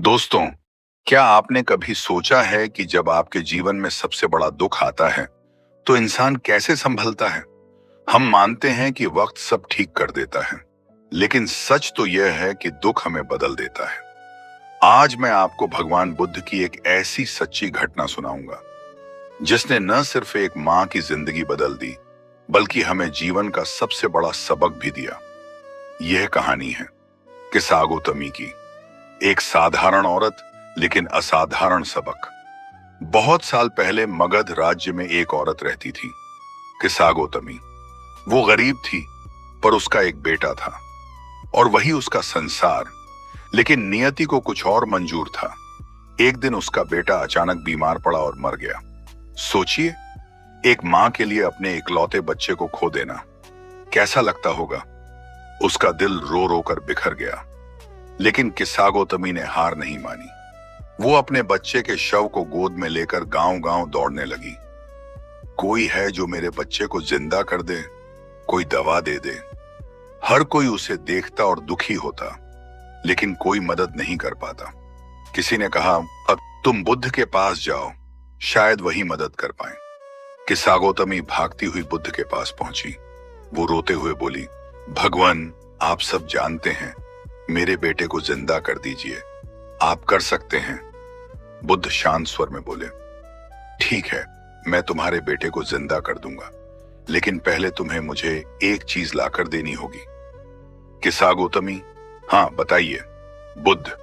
दोस्तों, क्या आपने कभी सोचा है कि जब आपके जीवन में सबसे बड़ा दुख आता है, तो इंसान कैसे संभलता है? हम मानते हैं कि वक्त सब ठीक कर देता है, लेकिन सच तो यह है कि दुख हमें बदल देता है। आज मैं आपको भगवान बुद्ध की एक ऐसी सच्ची घटना सुनाऊंगा, जिसने न सिर्फ एक माँ की जिंदगी बदल दी, बल्कि हमें जीवन का सबसे बड़ा सबक भी दिया। यह कहानी है किस्सा गौतमी की, एक साधारण औरत लेकिन असाधारण सबक। बहुत साल पहले मगध राज्य में एक औरत रहती थी, किस्सा गौतमी। वो गरीब थी, पर उसका एक बेटा था और वही उसका संसार। लेकिन नियति को कुछ और मंजूर था। एक दिन उसका बेटा अचानक बीमार पड़ा और मर गया। सोचिए, एक मां के लिए अपने इकलौते बच्चे को खो देना कैसा लगता होगा। उसका दिल रो रो कर बिखर गया। लेकिन किस्सा गौतमी ने हार नहीं मानी। वो अपने बच्चे के शव को गोद में लेकर गांव-गांव दौड़ने लगी। कोई है जो मेरे बच्चे को जिंदा कर दे, कोई दवा दे दे। हर कोई उसे देखता और दुखी होता, लेकिन कोई मदद नहीं कर पाता। किसी ने कहा, अब तुम बुद्ध के पास जाओ, शायद वही मदद कर पाए। किस्सा गौतमी भागती हुई बुद्ध के पास पहुंची। वो रोते हुए बोली, भगवान, आप सब जानते हैं, मेरे बेटे को जिंदा कर दीजिए, आप कर सकते हैं। बुद्ध शांत स्वर में बोले, ठीक है, मैं तुम्हारे बेटे को जिंदा कर दूंगा, लेकिन पहले तुम्हें मुझे एक चीज लाकर देनी होगी। किस्सा गौतमी, हाँ बताइए। बुद्ध,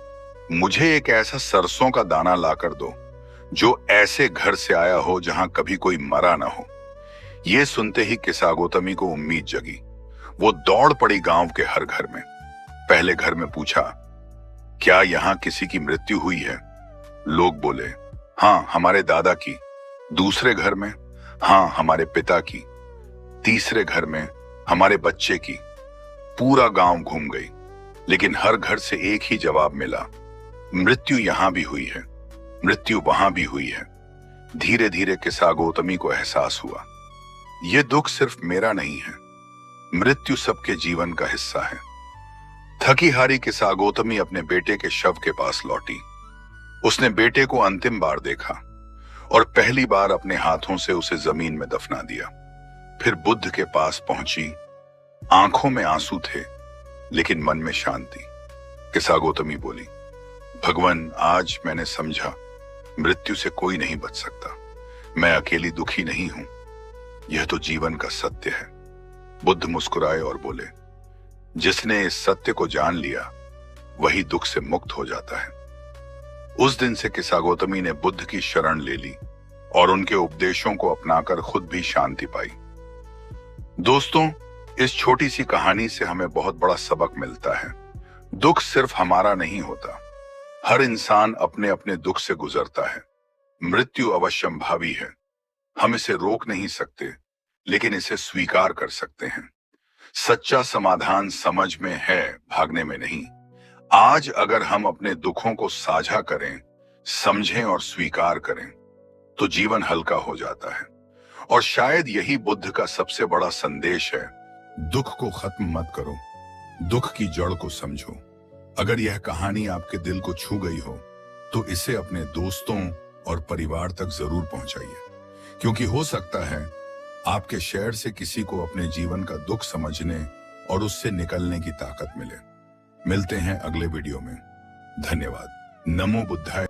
मुझे एक ऐसा सरसों का दाना लाकर दो जो ऐसे घर से आया हो जहां कभी कोई मरा ना हो। यह सुनते ही किस्सा गौतमी को उम्मीद जगी। वो दौड़ पड़ी गांव के हर घर में। पहले घर में पूछा, क्या यहां किसी की मृत्यु हुई है? लोग बोले, हाँ, हमारे दादा की। दूसरे घर में, हाँ, हमारे पिता की। तीसरे घर में, हमारे बच्चे की। पूरा गांव घूम गई, लेकिन हर घर से एक ही जवाब मिला, मृत्यु यहां भी हुई है, मृत्यु वहां भी हुई है। धीरे धीरे किस्सा गौतमी को एहसास हुआ, यह दुख सिर्फ मेरा नहीं है, मृत्यु सबके जीवन का हिस्सा है। थकी हारी किस्सा गौतमी अपने बेटे के शव के पास लौटी। उसने बेटे को अंतिम बार देखा और पहली बार अपने हाथों से उसे जमीन में दफना दिया। फिर बुद्ध के पास पहुंची। आंखों में आंसू थे, लेकिन मन में शांति। किस्सा गौतमी बोली, भगवान, आज मैंने समझा, मृत्यु से कोई नहीं बच सकता। मैं अकेली दुखी नहीं हूं, यह तो जीवन का सत्य है। बुद्ध मुस्कुराए और बोले, जिसने इस सत्य को जान लिया, वही दुख से मुक्त हो जाता है। उस दिन से किस्सा गौतमी ने बुद्ध की शरण ले ली और उनके उपदेशों को अपनाकर खुद भी शांति पाई। दोस्तों, इस छोटी सी कहानी से हमें बहुत बड़ा सबक मिलता है। दुख सिर्फ हमारा नहीं होता, हर इंसान अपने अपने दुख से गुजरता है। मृत्यु अवश्यंभावी है, हम इसे रोक नहीं सकते, लेकिन इसे स्वीकार कर सकते हैं। सच्चा समाधान समझ में है, भागने में नहीं। आज अगर हम अपने दुखों को साझा करें, समझें और स्वीकार करें, तो जीवन हल्का हो जाता है। और शायद यही बुद्ध का सबसे बड़ा संदेश है, दुख को खत्म मत करो, दुख की जड़ को समझो। अगर यह कहानी आपके दिल को छू गई हो, तो इसे अपने दोस्तों और परिवार तक जरूर पहुंचाइए, क्योंकि हो सकता है आपके शेयर से किसी को अपने जीवन का दुख समझने और उससे निकलने की ताकत मिले। मिलते हैं अगले वीडियो में। धन्यवाद। नमो बुद्धाय।